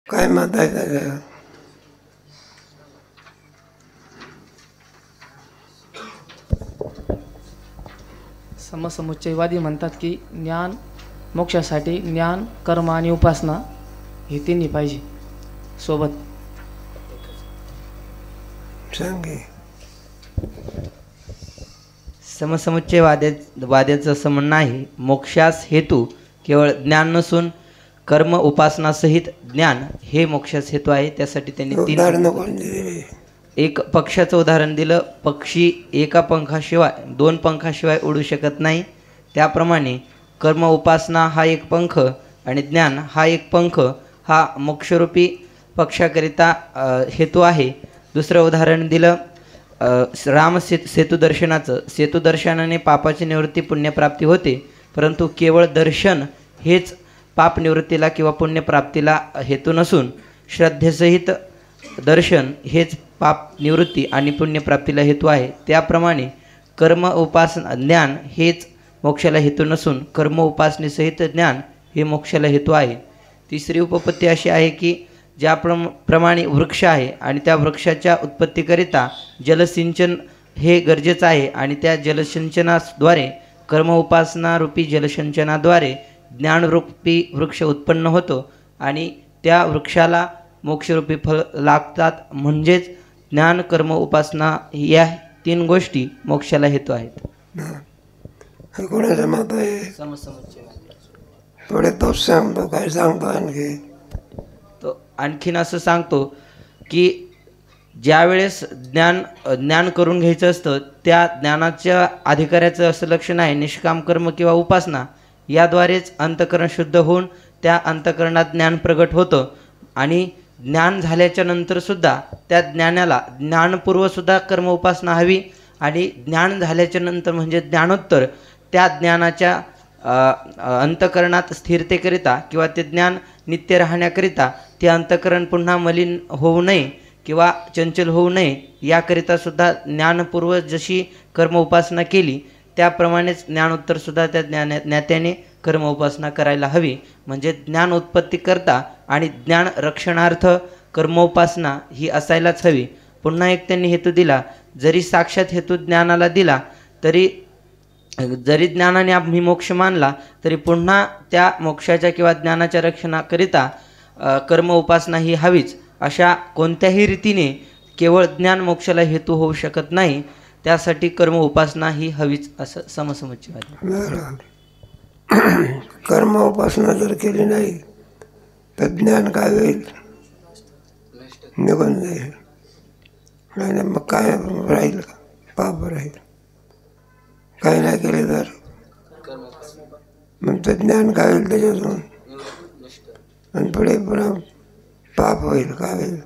काय मत आहे त्याच्यावर? समसमुच्चयवादी म्हणतात की ज्ञान मोक्षासाठी ज्ञान, कर्म आणि उपासना हे तिन्ही पाहिजे सोबत. सांगे समसमुच्चयवाद्याचं असं म्हणणं आहे, मोक्षास हेतू केवळ ज्ञान नसून कर्म उपासनासहित ज्ञान हे मोक्षास हेतू आहे. त्यासाठी त्यांनी एक पक्षाचं उदाहरण दिलं. पक्षी एका पंखाशिवाय दोन पंखाशिवाय उडू शकत नाही. त्याप्रमाणे कर्म उपासना हा एक पंख आणि ज्ञान हा एक पंख हा मोक्षरूपी पक्षाकरिता हेतू आहे. दुसरं उदाहरण दिलं सेतुदर्शनाचं. सेतुदर्शनाने पापाची निवृत्ती पुण्यप्राप्ती होते, परंतु केवळ दर्शन हेच पाप निवृत्तीला किंवा पुण्यप्राप्तीला हेतू नसून श्रद्धेसहित दर्शन हेच पाप निवृत्ती आणि पुण्यप्राप्तीला हेतू आहे. त्याप्रमाणे कर्म उपासना ज्ञान हेच मोक्षाला हेतू नसून कर्म उपासनेसहित ज्ञान हे मोक्षाला हेतू आहे. तिसरी उपपत्ती अशी आहे की ज्याप्रमाणे वृक्ष आहे आणि त्या वृक्षाच्या उत्पत्तीकरिता जलसिंचन हे गरजेचं आहे आणि त्या जलसिंचनाद्वारे कर्म उपासना रूपी जलसिंचनाद्वारे ज्ञानरूपी वृक्ष उत्पन्न होतो आणि त्या वृक्षाला मोक्षरूपी फळ लागतात. म्हणजेच ज्ञान, कर्म, उपासना या तीन गोष्टी मोक्षाला हेतू आहेत. कोणाचं मत आहे? थोडे तोच सांगतो. काय सांगतो आणखी? तो आणखीन असं सांगतो की ज्यावेळेस ज्ञान करून घ्यायचं असतं त्या ज्ञानाच्या अधिकाऱ्याचं असं लक्षण आहे निष्काम कर्म किंवा उपासना याद्वारेच अंतःकरण शुद्ध होऊन त्या अंतःकरणात ज्ञान प्रगट होतं आणि ज्ञान झाल्याच्या नंतरसुद्धा त्या ज्ञानाला ज्ञानपूर्वसुद्धा कर्म उपासना हवी आणि ज्ञान झाल्याच्या नंतर म्हणजे ज्ञानोत्तर त्या ज्ञानाच्या अंतःकरणात स्थिरतेकरिता किंवा ते ज्ञान नित्य राहण्याकरिता ते अंतःकरण पुन्हा मलिन होऊ नये किंवा चंचल होऊ नये याकरिता सुद्धा ज्ञानपूर्व जशी कर्म उपासना केली त्याप्रमाणेच ज्ञानोत्तरसुद्धा त्या ज्ञात्याने कर्म उपासना करायला हवी. म्हणजे ज्ञान उत्पत्ती करता आणि ज्ञान रक्षणार्थ कर्मोपासना ही असायलाच हवी. पुन्हा एक त्यांनी हेतू दिला, जरी साक्षात हेतू ज्ञानाला दिला जरी ज्ञानाने आम्ही मोक्ष मानला तरी पुन्हा त्या मोक्षाच्या किंवा ज्ञानाच्या रक्षणाकरिता कर्म उपासना ही हवीच. अशा कोणत्याही रीतीने केवळ ज्ञान मोक्षाला हेतू होऊ शकत नाही. त्यासाठी कर्म उपासना ही हवीच असं समसमुच्चयवादी. कर्म उपासना जर केली नाही तर ज्ञान काय होईल? निघून जाईल. नाही मग काय राहील? पाप राहील. काही नाही केले तर मग ते ज्ञान काय होईल त्याच्यातून आणि पुढे पुन्हा पाप होईल. काय होईल?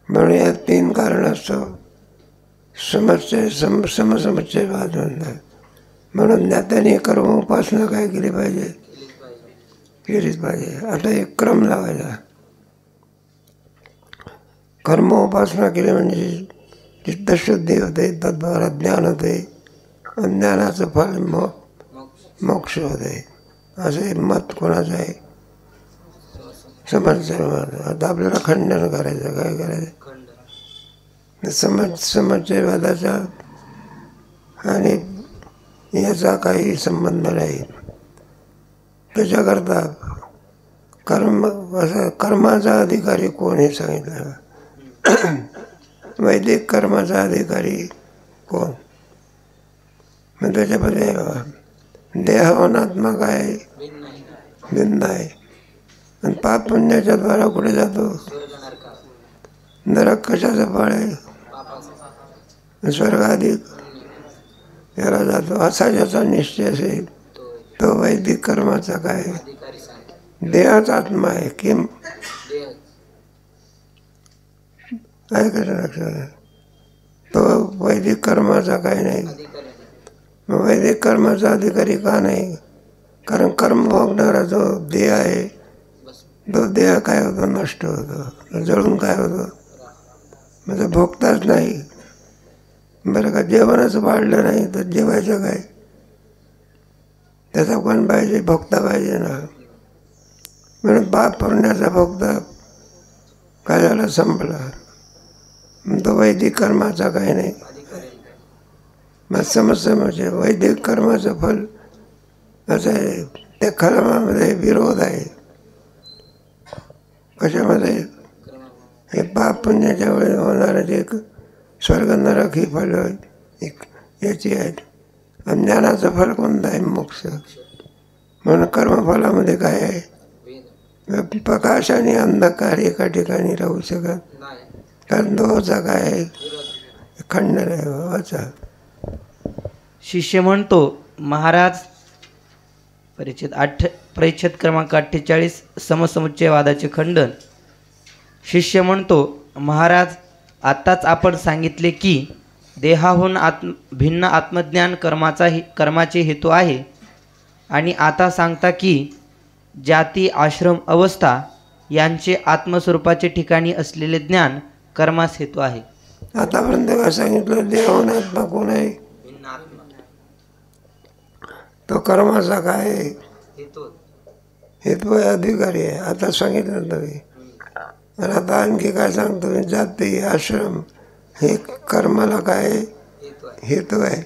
म्हणून या तीन कारणास्तव समसमुच्चयवाद म्हणतात. म्हणून ज्ञात्याने कर्म उपासना काय केली पाहिजे? केलीच पाहिजे. आता एक क्रम लावायचा. कर्म उपासना केली म्हणजे चित्तशुद्धी होते, तद्वारा ज्ञान होते, ज्ञानाचं फल मोक्ष होते. असे मत कोणाचं आहे? समसमुच्चयवाद. आता आपल्याला खंडन करायचं. काय करायचं? समसमुच्चयवादाचा आणि याचा काही संबंध नाही. त्याच्याकरता कर्माचा अधिकारी कोण हे सांगितलं. वैदिक कर्माचा अधिकारी कोण? मग त्याच्यामध्ये देह अनात्मा काय भिन्न आहे. आणि पाप पुण्याच्या द्वारा कुठे जातो? नरक कशाचं फळ आहे? स्वर्गाधिक याला जातो. असा ज्याचा निश्चय असेल तो वैदिक कर्माचा काय? देहाचा आत्मा आहे. किम आहे का लक्षात? तो वैदिक कर्माचा काय नाही. वैदिक कर्माचा अधिकारी का नाही? कारण कर्म भोगणारा जो देह आहे तो देह काय होतो? नष्ट होतो. जळून काय होतो? म्हणजे भोगताच नाही. बरं का, जेवणच वाढलं नाही तर जेवायचं काय? त्याचा कोण पाहिजे? भोगता पाहिजे ना. म्हणून पाप पुण्याचा फक्त काय झाला संपला. तो वैदिक कर्माचा काही नाही. मग समस्या म्हणजे वैदिक कर्माचं फल असं आहे, त्या कर्मामध्ये विरोध आहे. कशामध्ये? हे पाप पुण्याच्या वेळी होणारं जे स्वर्ग नरक ही फल याची आहेत. आणि ज्ञानाचं फल कोणतं आहे? मोक्ष. म्हणून कर्मफलामध्ये काय आहे? प्रकाश आणि अंधकार एका ठिकाणी राहू शकत, कारण दोचा काय आहे? खंडन आहे वाचा. शिष्य म्हणतो, महाराज परिच्छेद क्रमांक 48 समसमुच्चयवादाचे खंडन. शिष्य म्हणतो, महाराज आत्ताच आपण सांगितले की देहाहून भिन्न आत्मज्ञान कर्माचे हेतू आहे, आणि आता सांगता की जाती आश्रम अवस्था यांचे आत्मस्वरूपाचे ठिकाणी असलेले ज्ञान कर्मास हेतू आहे. आतापर्यंत काय सांगितलं? देहाहून आत्मा कोण आहे? तो कर्माचा काय आहे? हेतू आहे, अधिकारी आहे. आता सांगितलं तुम्ही. आणि आता आणखी काय सांगतो? जाती आश्रम हे कर्माला काय आहे? हेतू आहे.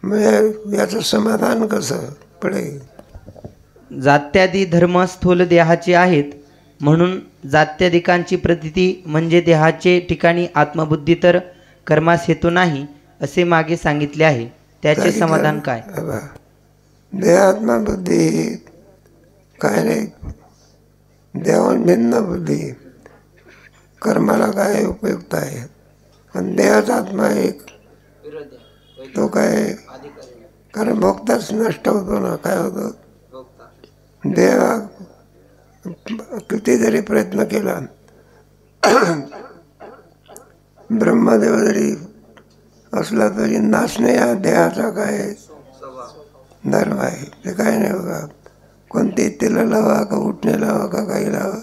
मग याचं समाधान कसं पडेल? जात्यादी धर्म स्थूल देहाचे आहेत, म्हणून जात्यादिकांची प्रतीती म्हणजे देहाचे ठिकाणी आत्मबुद्धी तर कर्मास हेतू नाही असे मागे सांगितले आहे. त्याचे समाधान काय? देहात्मा बुद्धी काय नाही, देहाहून भिन्न बुद्धी कर्माला काय उपयुक्त आहे. आणि देहाचा आत्मा एक तो काय? कारण भोगताच नष्ट होतो ना. काय होतं? देहा किती जरी प्रयत्न केला, ब्रह्मदेव जरी असला तरी नाचणे या देहाचा काय धर्म आहे. ते काय नाही बघा. कोणते तेला लावा का उठणे लावा का काही लावा,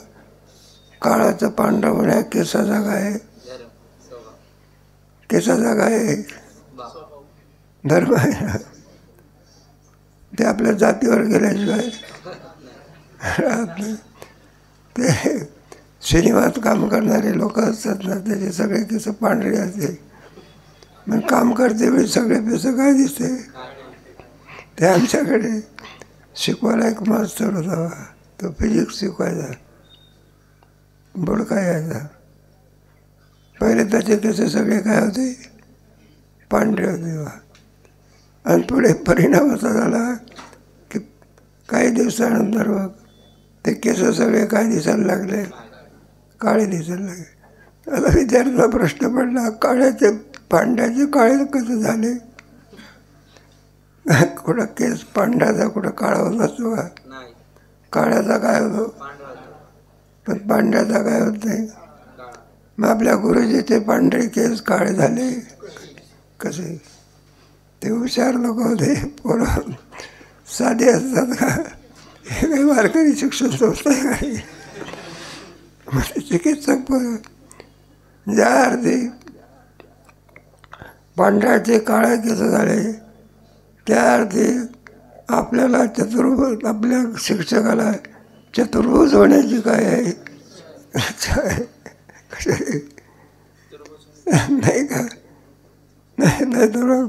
काळाचं पांढरं होण्या केसाचा काय? केसाचा काय धर्म आहे ना. ते आपल्या जातीवर गेल्याशिवाय ते सिनेमात काम करणारे लोक असतात ना, त्याचे सगळे केस पांढरे असते. मग काम करते वेळी सगळे केस काय दिसते? ते आमच्याकडे शिकवायला एक मास्तर होता, तो फिजिक्स शिकवायचा, बुडका यायचा. पहिले त्याचे केस सगळे काय होते? पांढरे होते. आणि पुढे परिणाम असा झाला की काही दिवसानंतर मग ते केस सगळे काय दिसायला लागले? काळे दिसायला लागले. आता विद्यार्थ्याला प्रश्न पडला, काळ्याचे पांढऱ्याचे काळे कसं झाले? कुठं केस पांढऱ्याचा कुठं काळा होत असतो का? काळ्याचा काय होतो? पण पांढऱ्याचा काय होत नाही. मग आपल्या गुरुजीचे पांढरे केस काळे झाले कसे? ते हुशार लोक होते. पोरं साधे असतात का? हे काही वारकरी शिक्षण संस्था काही. मग चिकित्सक पोरं ज्या अर्थी पांढऱ्याचे काळे केस झाले, त्या अर्थी आपल्याला चतुर्भुज, आपल्या शिक्षकाला चतुर्भुज होण्याची काय आहे? नाही का? नाही तर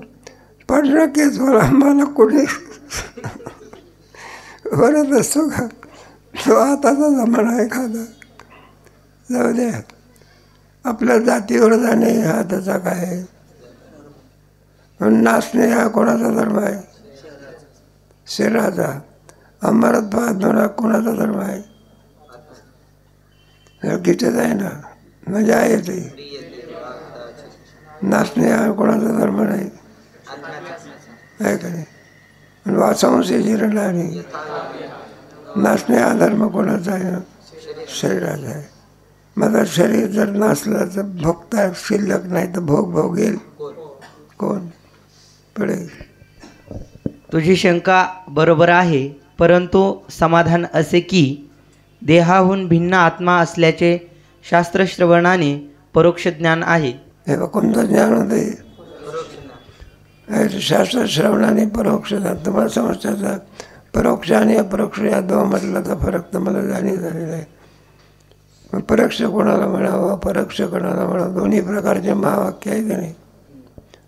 पांढरा केस मला कोणी बरंच असतो का? तो आताचा जमाना आहे एखादा. जाऊ द्या, आपल्या जातीवर जाणे हा त्याचा काय आहे. नाचणे हा कोणाचा धर्म आहे? शरीराचा. अमरत पाहत कोणाचा धर्म आहे? गीतेत आहे ना, मजा येते. नाचणे हा कोणाचा धर्म नाही आहे का नाही. वासांशी जिरला नाही. नाचणे हा धर्म कोणाचा आहे? शरीराचा आहे. मग शरीर जर नाचलं तर भोगता शिल्लक नाही तर भोग भोगेल कोण? पडेल. तुझी शंका बरोबर आहे, परंतु समाधान असे की देहाहून भिन्न आत्मा असल्याचे शास्त्रश्रवणाने परोक्ष ज्ञान आहे. हे कोणतं ज्ञान होते? शास्त्रश्रवणाने परोक्ष ज्ञान. तुम्हाला समजतं परोक्ष आणि अपरोक्ष या दोघांमधला फरक तर मला जाणीव झालेला आहे. मग परोक्ष कोणाला म्हणावं, अपरोक्ष कोणाला म्हणावं, दोन्ही प्रकारचे महावाक्य आहे की नाही.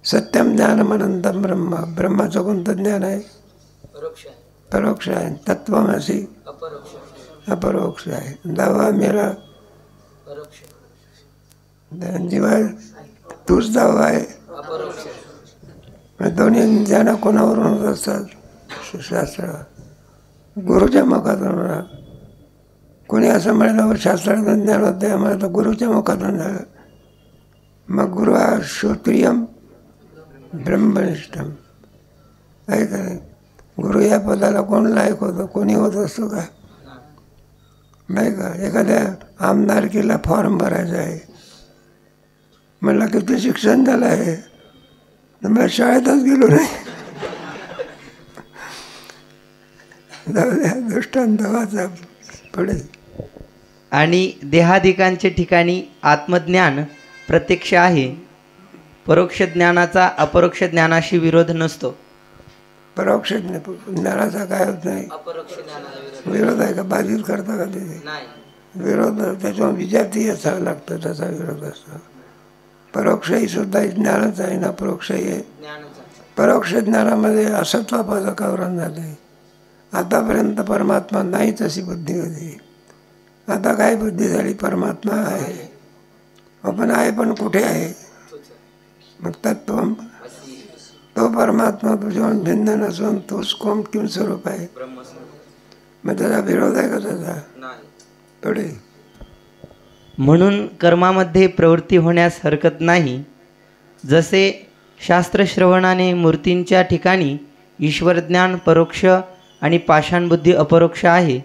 सत्यम ज्ञानम अनंतम ब्रह्म, ब्रह्माचं कोणतं ज्ञान आहे? परोक्ष आहे. तत्वमसी अपरोक्ष आहे. दावा मेरा जीवा तूच दावा आहे. दोन्ही ज्ञान कोणावरून होत असतात? शास्त्र गुरुच्या मुखातून होणार. कोणी असं म्हणालं शास्त्राचं ज्ञान होतं आम्हाला, तर गुरुच्या मुखातून झालं. मग गुरु हा श्रोत्रियम ब्रह्मनिष्ठम आहे का नाही. गुरु या पदाला कोण लायक होतं? कोणी होत असतो का? नाही का. एखाद्या आमदारकीला फॉर्म भरायचा आहे, मला किती शिक्षण झालं आहे, तर मला शाळेतच गेलो नाही. दृष्टांत वाचा पुढे. आणि देहाधिकांचे ठिकाणी आत्मज्ञान प्रत्यक्ष आहे. परोक्ष ज्ञानाचा अपरोक्ष ज्ञानाशी विरोध नसतो. परोक्ष ज्ञानाचा काय होत नाही विरोध आहे का? बाधित करता का तिथे? विरोध त्याच्यावर विजाती असावं लागतं, त्याचा विरोध असतो. परोक्षही सुद्धा ज्ञानच आहे ना, अपरोक्षही आहे. परोक्ष ज्ञानामध्ये असत्वापादक आवरण झाले. आतापर्यंत परमात्मा नाहीच अशी बुद्धी होती. आता काय बुद्धी झाली? परमात्मा आहे. आपण आहे पण कुठे आहे? मग तत्व तो परमात्मा तुझ्याहून भिन्न नसून तोच कोण किंवा स्वरूप आहे. मग त्याचा विरोध आहे का त्याचा? थोडे. म्हणून कर्मामध्ये प्रवृत्ती होण्यास हरकत नाही. जसे शास्त्रश्रवणाने मूर्तींच्या ठिकाणी ईश्वरज्ञान परोक्ष आणि पाषाणबुद्धी अपरोक्ष आहे.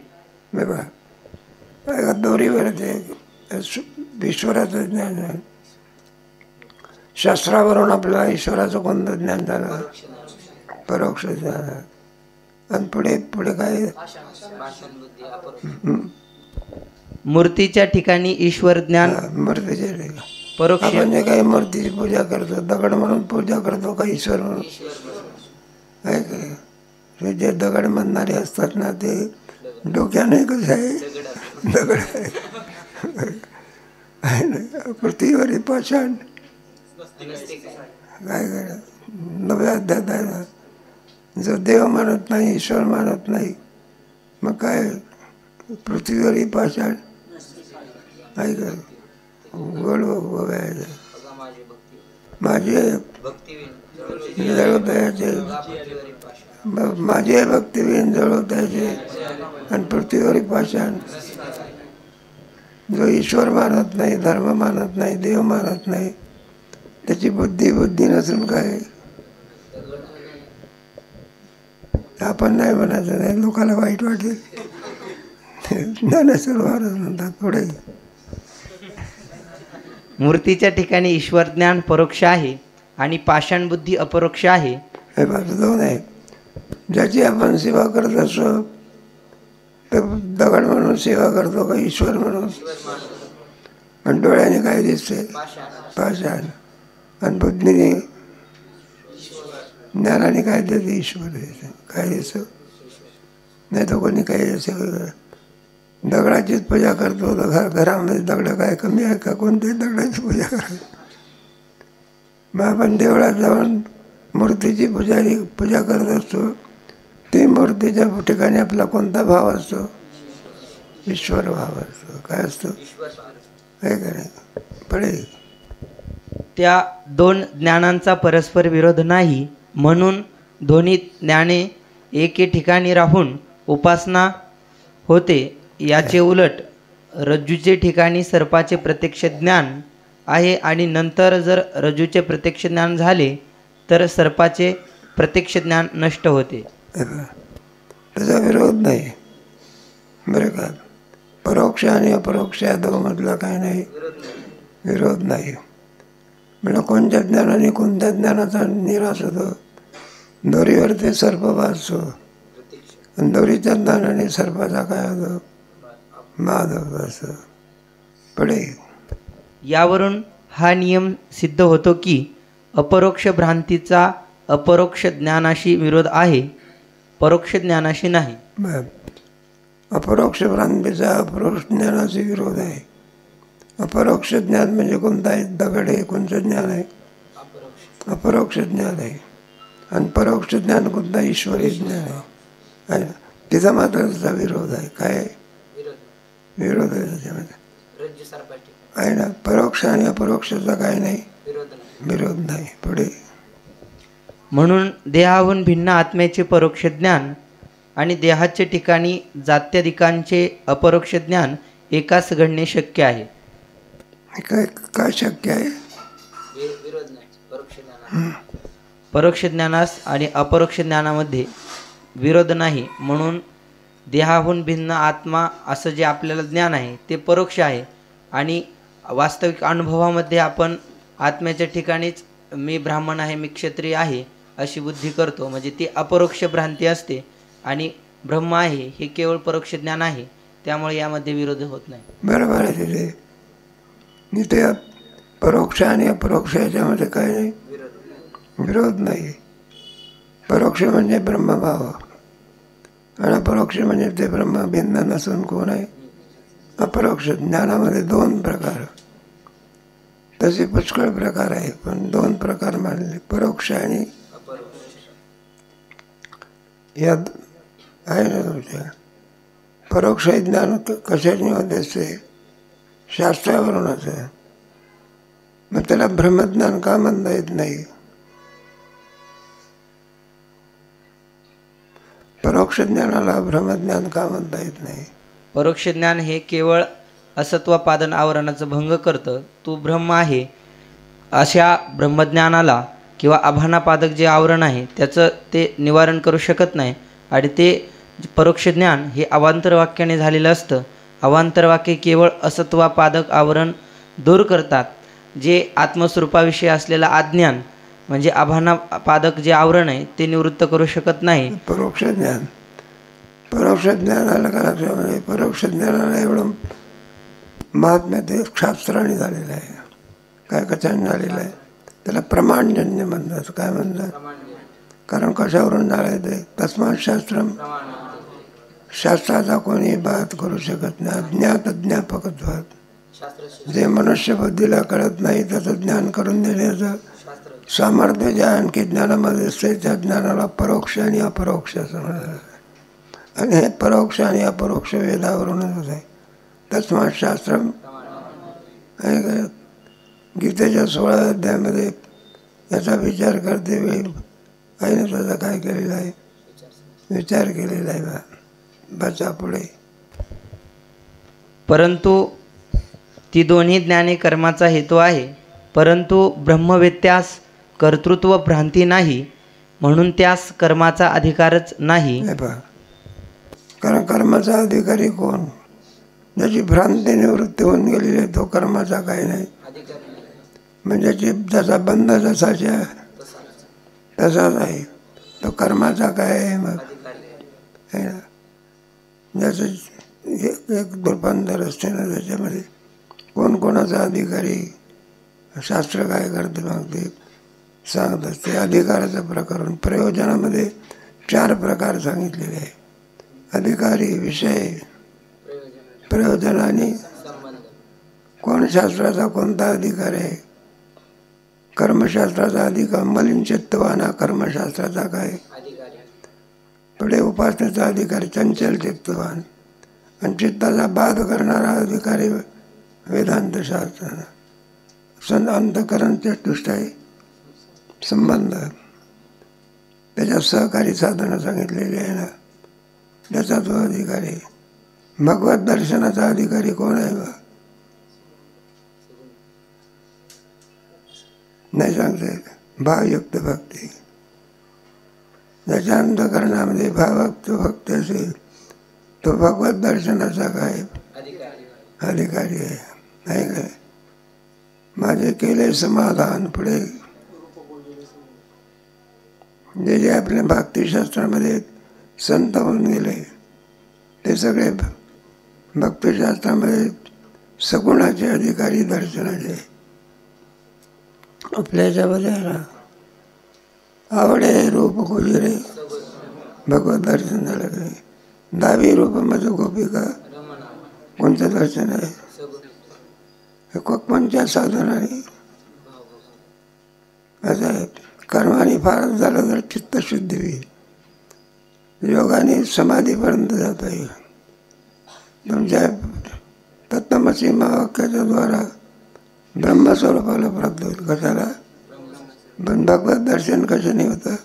बघा दोरीवर ते ईश्वराचं ज्ञान आहे. शास्त्रावरून आपल्याला ईश्वराचं कोणतं ज्ञान झालं? परोक्ष ज्ञान. आणि पुढे पुढे काय? मूर्तीच्या ठिकाणी ईश्वर ज्ञान मूर्तीच्या ठिकाणी परोक्ष. आपण जे काही मूर्तीची पूजा करतो, दगड म्हणून पूजा करतो का ईश्वर म्हणून आहे का? जे दगड म्हणणारे असतात ना, ते डोक्याने कसं आहे? दगड आहे ना. पृथ्वीवरील पाषाण काय करा. नव्या अध्यात आहे ना. जो देव मानत नाही, ईश्वर मानत नाही, मग काय पृथ्वीवरील पाषाण आहे का? गोड बघायचं. माझे जळू द्यायचे, माझे भक्तिवीन जळू द्यायचे. आणि पृथ्वीवरील पाषाण जो ईश्वर मानत नाही, धर्म मानत नाही, देव मानत नाही, त्याची बुद्धी नसून काय? आपण नाही म्हणायचं नाही, लोकांना वाईट वाटेल. ज्ञानेश्वर महाराज म्हणतात पुढे. मूर्तीच्या ठिकाणी ईश्वर ज्ञान परोक्ष आहे आणि पाषाण बुद्धी अपरोक्ष आहे. हे बाजू दोन आहे. ज्याची आपण सेवा करत असतो तर दगड म्हणून सेवा करतो का ईश्वर म्हणून? आणि डोळ्याने काय दिसते? पाषाण. आणि बुद्धीने ज्ञानाने काय देते? ईश्वर देते. काय दिसतं? नाही तर कोणी काही असं दगडाचीच पूजा करतो तर घरामध्ये दगड काय कमी आहे का? कोणत्याही दगडाची पूजा करा. मग आपण देवळात जाऊन मूर्तीची पूजा करत असतो. ती मूर्तीच्या ठिकाणी आपला कोणता भाव असतो? ईश्वर भाव असतो. काय असतो? काय करायचं पुढे. त्या दोन ज्ञानांचा परस्पर विरोध नाही. म्हणून दोन्ही ज्ञाने एके ठिकाणी राहून उपासना होते. याचे उलट रज्जूचे ठिकाणी सर्पाचे प्रत्यक्ष ज्ञान आहे आणि नंतर जर रज्जूचे प्रत्यक्ष ज्ञान झाले तर सर्पाचे प्रत्यक्ष ज्ञान नष्ट होते. त्याचा विरोध नाही बरं का. परोक्ष आणि अपरोक्ष या दोघांमधला काय नाही विरोध नाही. म्हणजे कोणत्या ज्ञानाने कोणत्या ज्ञानाचा निराश होतो? दोरीवर ते सर्प वाचतो आणि दोरीच्या ज्ञानाने सर्पाचा काय होतो? माद होतो. असं पुढे. यावरून हा नियम सिद्ध होतो की अपरोक्ष भ्रांतीचा अपरोक्ष ज्ञानाशी विरोध आहे. परोक्ष ज्ञानाशी नाही. अपरोक्ष भ्रांतीचा अपरोक्ष ज्ञानाचा विरोध आहे. अपरोक्ष ज्ञान म्हणजे कोणतं आहे? दगड आहे, कोणतं ज्ञान आहे? अपरोक्ष ज्ञान आहे. आणि परोक्ष ज्ञान कोणतं? ईश्वरी ज्ञान आहे. तिचा मात्र त्याचा विरोध आहे. काय विरोध आहे त्याच्यामध्ये? आहे ना. परोक्ष आणि अपरोक्षाचा काय नाही, विरोध नाही. पुढे म्हणून देहाहून भिन्न आत्म्याचे परोक्ष ज्ञान आणि देहाचे ठिकाणी जात्याधिकांचे अपरोक्ष ज्ञान एकाच घडणे शक्य आहे. काय काय शक्य आहे? परोक्ष ज्ञानास आणि अपरोक्ष ज्ञानामध्ये विरोध नाही. म्हणून देहाहून भिन्न आत्मा असं जे आपल्याला ज्ञान आहे ते परोक्ष आहे. आणि वास्तविक अनुभवामध्ये आपण आत्म्याच्या ठिकाणीच मी ब्राह्मण आहे, मी क्षत्रिय आहे अशी बुद्धी करतो, म्हणजे ती अपरोक्ष भ्रांती असते. आणि ब्रह्म आहे हे केवळ परोक्ष ज्ञान आहे. त्यामुळे यामध्ये विरोध होत नाही. बरोबर आहे. तिथे ते परोक्ष आणि अपरोक्ष याच्यामध्ये काय नाही, विरोध नाही. परोक्ष म्हणजे ब्रह्मभाव आणि अपरोक्ष म्हणजे ते ब्रह्म भिन्न नसून कोण आहे? अपरोक्ष. ज्ञानामध्ये दोन प्रकार, तसे पुष्कळ प्रकार आहे, पण दोन प्रकार मानले, परोक्ष आणि यात आहे ना तुमच्या. परोक्ष ज्ञान कशाने होत असते? शास्त्रावरूनच आहे. मग त्याला ब्रह्मज्ञान का म्हणता येत नाही? परोक्ष ज्ञानाला ब्रह्मज्ञान का म्हणता येत नाही? परोक्ष ज्ञान हे केवळ असत्वापादन आवरणाचं भंग करतं. तू ब्रह्म आहे अशा ब्रह्मज्ञानाला किंवा आभानापादक जे आवरण आहे त्याचं ते निवारण करू शकत नाही. आणि ते परोक्ष ज्ञान हे अवांतर वाक्याने झालेलं असतं. अवांतर वाक्य केवळ असत्वापादक आवरण दूर करतात. जे आत्मस्वरूपाविषयी असलेलं अज्ञान म्हणजे आभानापादक जे आवरण आहे ते निवृत्त करू शकत नाही. परोक्ष ज्ञान, परोक्ष ज्ञानाला करायचं म्हणजे परोक्ष ज्ञानाला एवढं महात्म्य ते शास्त्राने झालेलं आहे. काय कशाने झालेलं आहे? त्याला प्रमाणजन्य म्हणतात. काय म्हणतात? कारण कशावरून झालं ते? तस्मात शास्त्रम, शास्त्राचा कोणी बात करू शकत नाही. अज्ञात अज्ञापकत्वात, जे मनुष्य बुद्धीला कळत नाही त्याचं ज्ञान करून देण्याचं सामर्थ्य ज्या आणखी ज्ञानामध्ये असते त्या ज्ञानाला परोक्ष आणि अपरोक्ष असं म्हणतात. आणि हे परोक्ष आणि अपरोक्ष वेदावरूनच होत आहे. तस्मात शास्त्रम. गीतेच्या 16 अध्यायामध्ये याचा विचार करते वेळी आहे ना त्याचा काय केलेला आहे? विचार केलेला आहे. बचा पुढे. परंतु ती दोन्ही ज्ञाने कर्माचा हेतू आहे. परंतु ब्रह्मवेत्यास कर्तृत्व भ्रांती नाही, म्हणून त्यास कर्माचा अधिकारच नाही. कारण कर्माचा अधिकारी कोण? ज्याची भ्रांती निवृत्ती होऊन गेलेली आहे तो कर्माचा काही नाही. म्हणजे ज्याचा बंध जसाच्या तसाच आहे तो कर्माचा काय आहे? मग आहे ना. ज्याचं एक रूपांतर असते ना त्याच्यामध्ये कोण कोणाचा अधिकारी. शास्त्र काय करते मग ते सांगत असते. अधिकाराचं प्रकरण प्रयोजनामध्ये 4 प्रकार सांगितलेले आहे. अधिकारी, विषय, प्रयोजन आणि कोण शास्त्राचा कोणता अधिकार आहे? कर्मशास्त्राचा अधिकार. मलिन चित्तवान हा कर्मशास्त्राचा काय? पुढे उपासनेचा अधिकारी चंचल चित्तवान. आणि चित्ताचा बाध करणारा अधिकारी वेदांत शास्त्र. अंतकरण चतुष्ट आहे संबंध. त्याच्यात सहकारी साधनं सांगितलेली आहे ना, त्याचा तो अधिकारी. भगवत दर्शनाचा अधिकारी कोण आहे? नाही सांगता येत. भावयुक्त भक्ती. ज्याच्या अंतकरणामध्ये भावयुक्त भक्ती असेल तो भगवत दर्शनाचा काय अधिकारी आहे. नाही काय? माझे केले समाधान. पुढे जे जे आपल्या भक्तिशास्त्रामध्ये संत होऊन गेले ते सगळे भक्तिशास्त्रामध्ये सगुणाचे अधिकारी दर्शनाचे. आपल्या याच्यामध्ये ना आवडे रूप गुजरे भगवत दर्शन झालं की नाही. 10वी रूपामध्ये गोपिका कोणतं दर्शन आहे? हे कोणत्या साधनाने? असं आहे. कर्माने फारच झालं तर चित्तशुद्धी होईल. योगाने समाधीपर्यंत जाता येईल. तुमच्या तत्त्वमसी महावाक्याच्या द्वारा ब्रह्मस्वरूपाला प्राप्त होईल. कशाला? पण भगवत दर्शन कशाने होतं?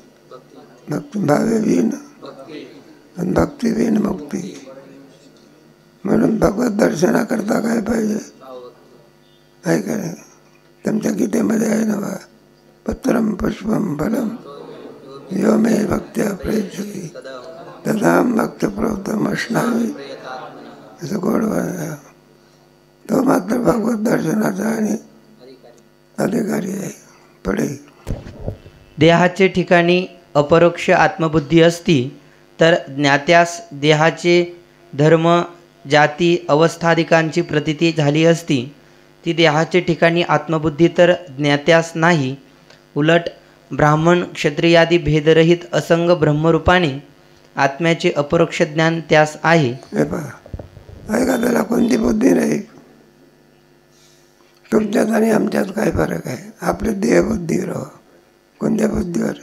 भक्तिभावे विन आणि भक्ती विन मुक्ती. म्हणून भगवत दर्शनाकरता काय पाहिजे? आहे का नाही? तुमच्या गीतेमध्ये आहे ना, पत्रम पुष्पम फलम यो मे भक्त्या प्रयच्छति तदाहं भक्तप्रवृत्तम् अश्नामि. असं गोड तो मात्र भगवत दर्शनाचा आणि अधिकारी आहे. पुढे देहाचे ठिकाणी अपरोक्ष आत्मबुद्धी असती तर ज्ञात्यास देहाचे धर्म जाती अवस्थाधिकांची प्रतीती झाली असती. ती देहाचे ठिकाणी आत्मबुद्धी तर ज्ञात्यास नाही. उलट ब्राह्मण क्षत्रियादी भेदरहित असंग ब्रह्मरूपाने आत्म्याचे अपरोक्ष ज्ञान त्यास आहे. हे पहा, आहे का? त्याला कोणती बुद्धी नाही. तुमच्यात आणि आमच्यात काय फरक आहे? आपली देहबुद्धीवर. कोणत्या बुद्धीवर?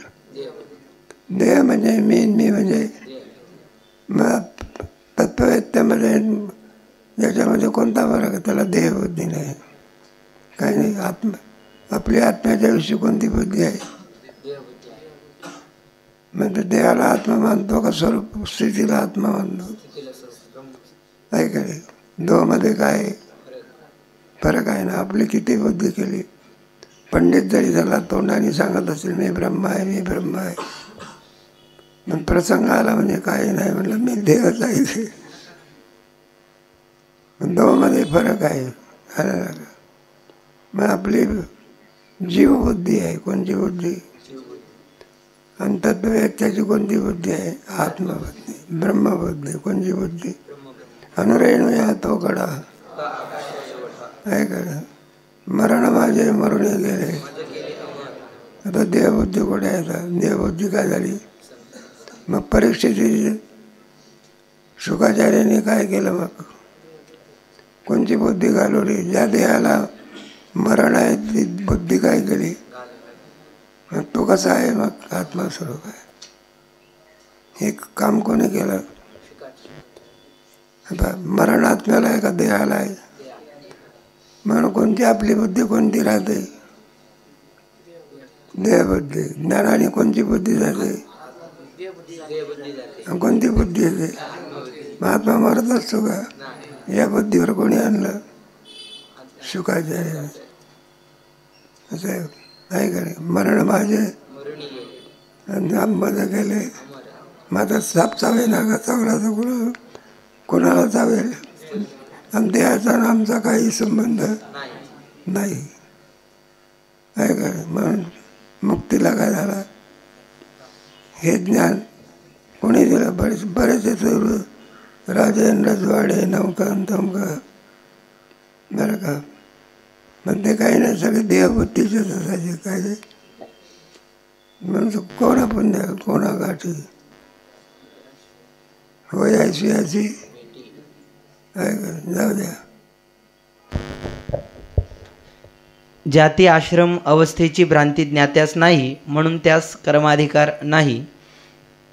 देह म्हणजे मी म्हणजे मग तत्ववेत्यामध्ये याच्यामध्ये कोणता फरक आहे? त्याला देहबुद्धी नाही, काही नाही. आपली आत्म्याच्या विषयी कोणती बुद्धी आहे? म्हणजे देहाला आत्मा मानतो का स्वरूप स्थितीला आत्मा मानतो? आहे का नाही? दोमध्ये काय फरक आहे ना. आपली किती बुद्धी केली. पंडित जरी झाला तोंडाने सांगत असेल मी ब्रह्म आहे, मी ब्रह्म आहे, पण प्रसंग आला म्हणजे काही नाही म्हणलं मी देहच आहे. दोमध्ये फरक आहे. मग आपली जीवबुद्धी आहे. कोणती बुद्धी? आणि तत्ववेत्याची कोणती बुद्धी आहे? आत्मबुद्धी, ब्रह्मबुद्धी. कोणती बुद्धी? अनुरेणू या तो कडा आहे का? मरण माझे मरुणे गेले. आता देहबुद्धी कुठे आहे? देहबुद्धी काय झाली? मग परीक्षेची शुकाचार्याने काय केलं? मग कोणती बुद्धी घालवली? ज्या देहाला मरण आहे ती बुद्धी काय केली? मग तो कसा आहे? मग आत्मस्वरूप आहे. हे काम कोणी केलं? आता मरण आत्म्याला आहे का देहाला आहे? म्हणून कोणती आपली बुद्धी कोणती राहते? देहबुद्धी. ज्ञानाने कोणती बुद्धी जाते? कोणती बुद्धी येते? महात्मा मरत असतो का? या बुद्धीवर कोणी आणलं? शुकाचार्य. असं आहे का नाही? मरण माझे आंबद गेले. माझा साप चावे ना का चावला तर कोणाला चावेल? आणि देहाचा आणि आमचा काही संबंध नाही. आहे का? म्हणून मुक्तीला काय झाला? हे ज्ञान कोणी दिलं? बरेच राजेंद्र रजवाडे नौका तमका बरं का. पण ते काही नाही, सगळे देहबुद्धीचेच असायचे. काय म्हणून कोणा पुण्य कोणा गाठी होय ऐशी ऐशी. जाऊ द्या. जाती आश्रम अवस्थेची भ्रांती ज्ञात्यास नाही म्हणून त्यास कर्माधिकार नाही.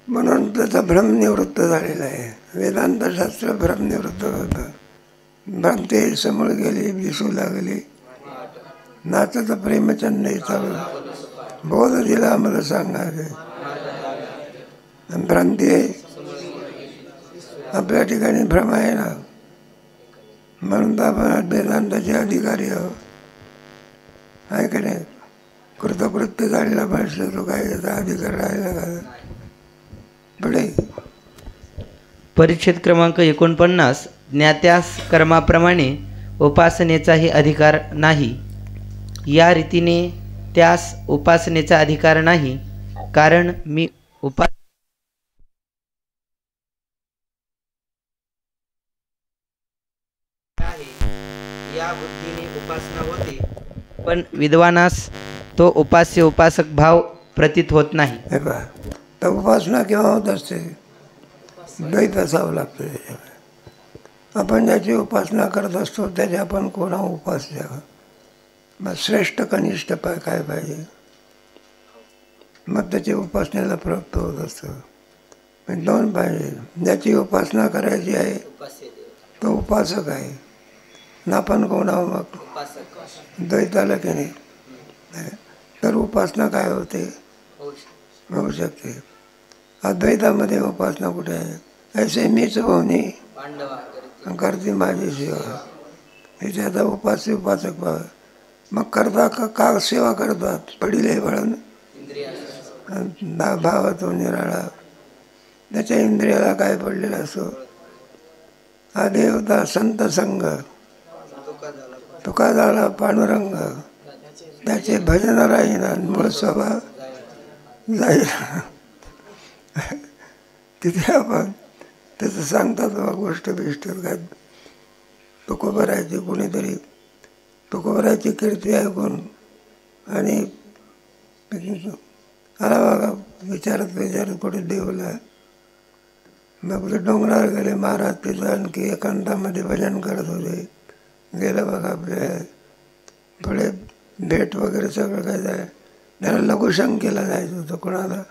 म्हणून त्याचा भ्रमनिवृत्त झालेला आहे. वेदांतशास्त्र भ्रमनिवृत्त होतं. भ्रांती समोर गेली, दिसू लागली. नाचाचं प्रेमचंद नाही चालू. बोध दिला आम्हाला सांगायचं. भ्रांती आहे आपल्या ठिकाणी. भ्रम आहे ना. म्हणून तर आपण वेदांताचे अधिकारी आहोत. आहे का नाही? कृतकृत्य झालेला माणूस तो काय याचा अधिकार राहिला का? पुढे परिच्छेद क्रमांक 49. ज्ञात्यास कर्माप्रमाणे उपासनेचाही अधिकार नाही. या रीतीने त्यास उपासनेचा अधिकार नाही, कारण मी या बुद्धीने उपासना होते, पण विद्वानास तो उपास्य उपासक भाव प्रतीत होत नाही. तर उपासना केव्हा होत असते? द्वैत असावं लागतं त्याच्यामध्ये. आपण ज्याची उपासना करत असतो त्याचे आपण कोणा उपास्य. मग श्रेष्ठ कनिष्ठ काय पाहिजे, मग त्याची उपासनेला प्राप्त होत असतं. पण दोन पाहिजे. ज्याची उपासना करायची आहे तो उपासक आहे, ना आपण कोणावं मग द्वैत आलं की नाही. तर उपासना काय होते? होऊ शकते. अद्वैतामध्ये उपासना कुठे आहे? ऐसे मीच होणे करते माझी सेवा. हे त्याचा उपासक भाव. मग करता का सेवा करतात? पडिले वळण भाव तो निराळा. त्याच्या इंद्रियाला काय पडलेला असो. हा देवता संत संग, तुका झाला पांडुरंग. त्याचे भजन राहीना मूळ स्वभाव जाईल. तिथे आपण त्याचं सांगतात बा गोष्ट बिष्ट काय. तुकोबरायची कोणीतरी तुकोबरायची कीर्ती ऐकून आणि आला बघा विचारत कुठे देवला. मग ते डोंगरावर गेले महाराज. तिथं आणखी एकांतामध्ये भजन करत होते. गेलं बघा आपल्या पुढे भेट वगैरे सगळं काय जाय. त्याला लघुशंकेला जायचं होतं. कोणाला?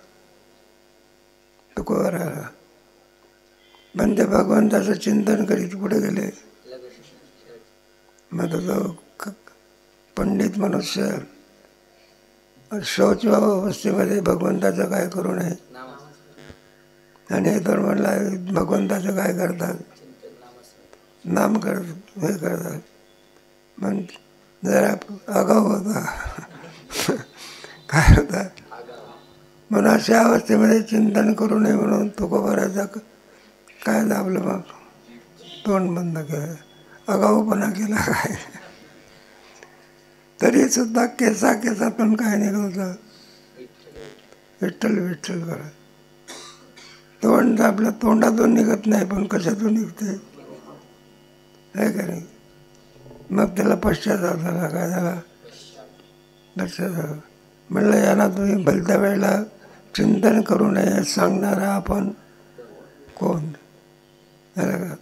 तुकोबराला. पण ते भगवंताचं चिंतन करीत पुढे गेले. मग तो पंडित मनुष्य शौच अवस्थेमध्ये भगवंताचं काय करू नये. आणि हे तर म्हणला भगवंताचं काय करतात? नाम हे करतात. पण जरा आगाऊ होता. काय होता? म्हणून अशा अवस्थेमध्ये चिंतन करू नये म्हणून तुकोबराचा काय दाबलं मग? तोंड बंद केलं. आगाऊपणा केला काय. तरी सुद्धा केसातून काय निघवतं? विठ्ठल विठ्ठल करा. तोंड आपल्या तोंडातून निघत नाही, पण कशातून निघते आहे का नाही. मग त्याला पश्चाताप झाला. काय झाला? पश्चाताप. म्हणलं यांना तुम्ही भलत्या वेळेला चिंतन करू नये सांगणारा आपण कोण? झालं का?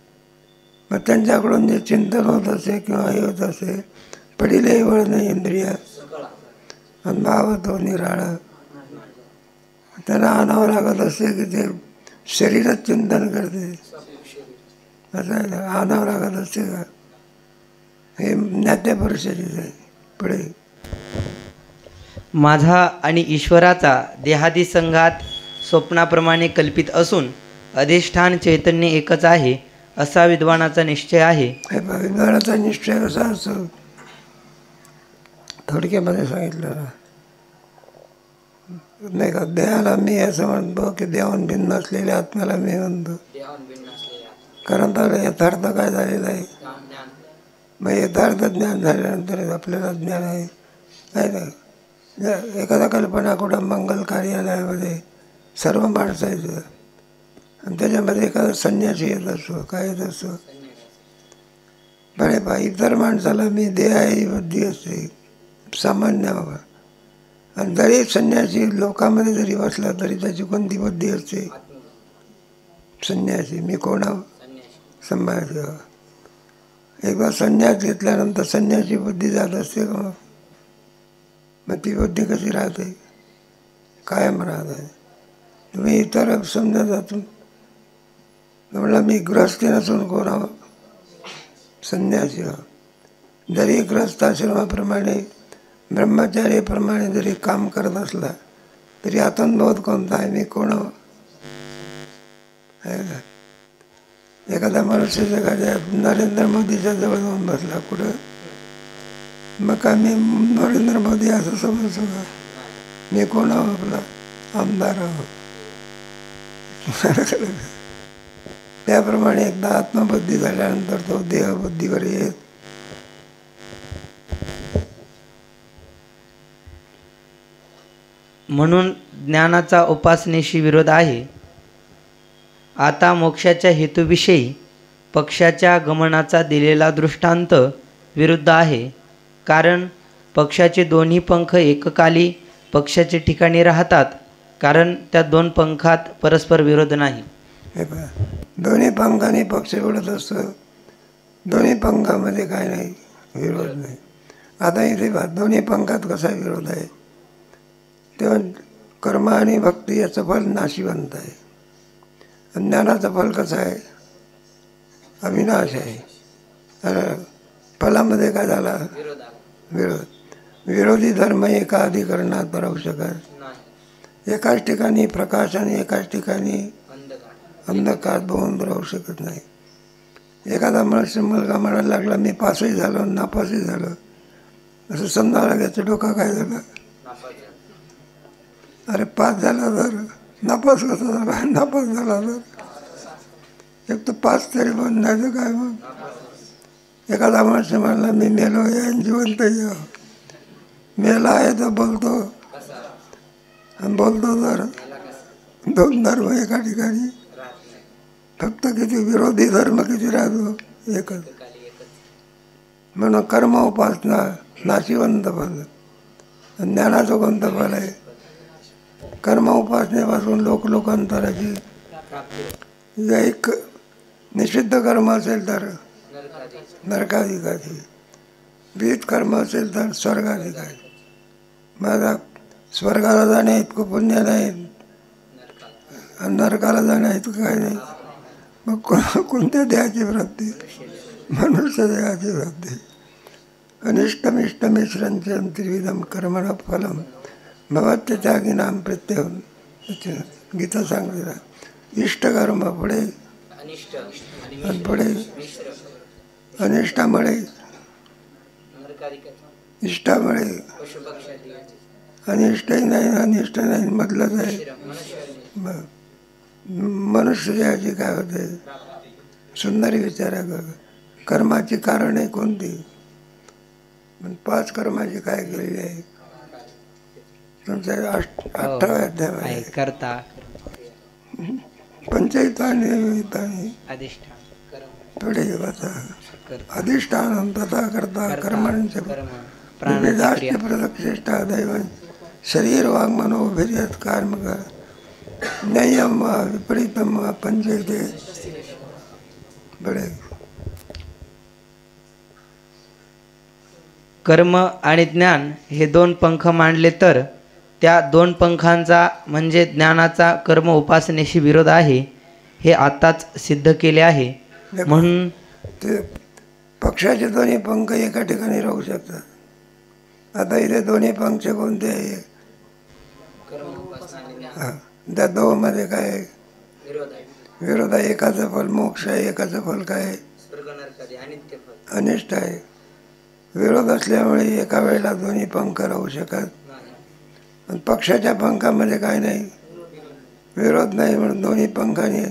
मग त्यांच्याकडून जे चिंतन होत असे किंवा हे होत असे, पडिले वळण इंद्रिया आणि भाव तो निराळा. त्यांना आणावं लागत असे की ते शरीरात चिंतन करते. असं आहे ना, आणावं लागत असते का? हे ज्ञात्यापरिषदेचं आहे. पुढे माझा आणि ईश्वराचा देहादी संघात स्वप्नाप्रमाणे कल्पित असून अधिष्ठान चैतन्य एकच आहे असा विद्वानाचा निश्चय आहे. विद्वानाचा निश्चय कसा असतो? थोडक्यामध्ये सांगितलं ना, नाही का. देहाला मी असं म्हणतो की देवान भिन्न असलेल्या आत्म्याला मी म्हणतो. कारण त्याला यथार्थ काय झालेलं आहे. मग यथार्थ ज्ञान झाल्यानंतर आपल्याला ज्ञान आहे काय ना. एखादा कल्पना कुठं मंगल कार्यालयामध्ये सर्व माणसं येतं आणि त्याच्यामध्ये एखादा संन्यासी येत असतो. काय येत असतो? बरे बा इतर माणसाला मी देह आहे बुद्धी असते सामान्य बाबा. आणि जरी संन्यासी लोकांमध्ये जरी बसला तरी त्याची कोणती बुद्धी असते? संन्यासी. मी कोणा? संन्यासी. एकदा संन्यास घेतल्यानंतर संन्यासी बुद्धी जात असते का? मग ती बुद्धी कशी राहते? कायम राहते. तुम्ही इतर समजा जातो म्हणलं मी ग्रस्ती नसून कोणा? संन्यासी. जरी ग्रस्ताश्रमाप्रमाणे ब्रह्मचार्याप्रमाणे जरी काम करत असला तरी आत्मबोध कोणता आहे? मी कोण? एखादा मनुष्य जगाच्या नरेंद्र मोदीच्या जवळ जाऊन बसला कुठं, मग का मी नरेंद्र मोदी असं समजतो का? मी कोण आहो? आपला आमदार आहो. त्याप्रमाणे एकदा आत्मबुद्धी झाल्यानंतर तो देहबुद्धीवर येत. म्हणून ज्ञानाचा उपासनेशी विरोध आहे. आता मोक्षाच्या हेतूविषयी पक्षाच्या गमनाचा दिलेला दृष्टांत विरुद्ध आहे. कारण पक्षाचे दोन्ही पंख एककाली पक्षाच्या ठिकाणी राहतात कारण त्या दोन पंखात परस्पर विरोध नाही. हे पहा, दोन्ही पंखांनी पक्ष विरोध असतो, दोन्ही पंखामध्ये काय नाही, विरोध नाही. आता इथे पहा, दोन्ही पंखात कसा विरोध आहे, तेव्हा कर्म आणि भक्ती याचं फल नाशिवंत आहे. ज्ञानाचं फल कसं आहे, अविनाश आहे. आणि फलामध्ये काय झाला, विरोध. विरोधी धर्म एका अधिकरणात राहू शकत, एकाच ठिकाणी प्रकाश आणि एकाच ठिकाणी अंधकार दोन राहू शकत नाही. एखादा मुलगा म्हणायला लागला मी पासही झालो नापासही झालो, असं समजायला घ्यायचं डोका काय झालं, अरे पास झाला तर नापास कसा झाला, नापास झाला तर एक तर पास तरी पण नाही तर काय. मग एखादा माणूस म्हणला मी मेलो आहे जिवंत या, मेला आहे तर बोलतो, आणि बोलतो तर दोन धर्म एका ठिकाणी, फक्त किती विरोधी धर्म किती राहतो, एकच. म्हणून कर्म उपासना नाशिवंत फल. ज्ञानाचं कोणतं फल आहे, कर्म उपासनेपासून लोकांतराची. एक निषिद्ध कर्म असेल तर नरकाधिकारी, विहित कर्म असेल तर स्वर्गाधिकारी. माझा स्वर्गाला जाणे इतकं पुण्य नाही आणि नरकाला जाणे इतकं काय नाही. मग कोणत्या देहाची प्राप्ती, मनुष्य देहाची प्राप्ती. अनिष्टमिष्टमिश्रंचम त्रिविधम कर्मण फलम भवत्य त्यागिनाम प्रत्यहम. गीता सांगते, इष्टकर्म पुढे आणि पुढे अनिष्टामुळे, इष्टामुळे अनिष्टही नाही अनिष्ट नाही मधलंच आहे. मनुष्य देहाची काय होते, सुंदर विचारा कर. कर्माची कारणे कोणती, 5 कर्माची काय केलेली आहे तुमच्या 8व्या अध्यायामध्ये. करता पंचैतानी थोडे अधिष्ठान तथा करता कर्मांचे विविधाष्ट प्रदक्षिष्टा दैवन शरीर वांग मनोभिर्यत कर्म नयम वा विपरीतम वा पंचैते बडे. कर्म आणि ज्ञान हे दोन पंख मांडले तर त्या दोन पंखांचा म्हणजे ज्ञानाचा कर्म उपासनेशी विरोध आहे, हे आताच सिद्ध केले आहे. म्हणून ते पक्षाचे दोन्ही पंख एका ठिकाणी राहू शकतात. आता इथे दोन्ही पंख कोणते आहे, त्या दोघांमध्ये काय विरोध आहे. एकाचं फल मोक्ष आहे, एकाचं फल काय अनिष्ट आहे. विरोध असल्यामुळे एका वेळेला दोन्ही पंख राहू शकत. पण पक्षाच्या पंखामध्ये काय नाही, विरोध नाही. म्हणून दोन्ही पंखाने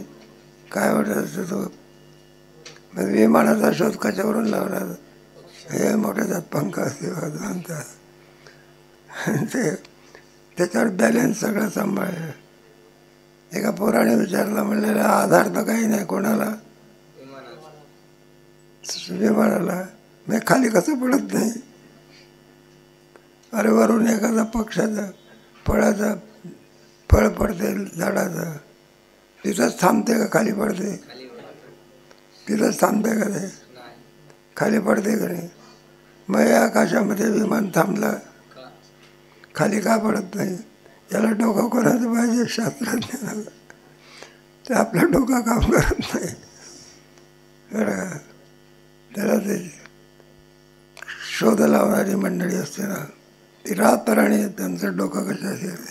काय वाटत असतं, तो विमानाचा शोध कशावरून लावला, हे मोठे पंख असते म्हणतात, ते त्याच्यावर बॅलन्स सगळं सांभाळलं. एका पोराने विचारलं, म्हणलेला आधार तर काही नाही कोणाला, विमानाला, मी खाली कसं पडत नाही. अरे वरून एखादा पक्षाचा फळाचा फळ पडते झाडाचं, तिथंच थांबते का खाली पडते, तिथंच थांबते का ते खाली पडते का नाही. मग या आकाशामध्ये विमान थांबला, खाली का पडत नाही. याला डोकं कोणाचं पाहिजे, शास्त्रज्ञानाला. ते आपलं डोकं काम करत नाही. बरं, त्याला ते शोध लावणारी मंडळी असते ना, ती रातराणी त्यांचं डोकं कसं असेल,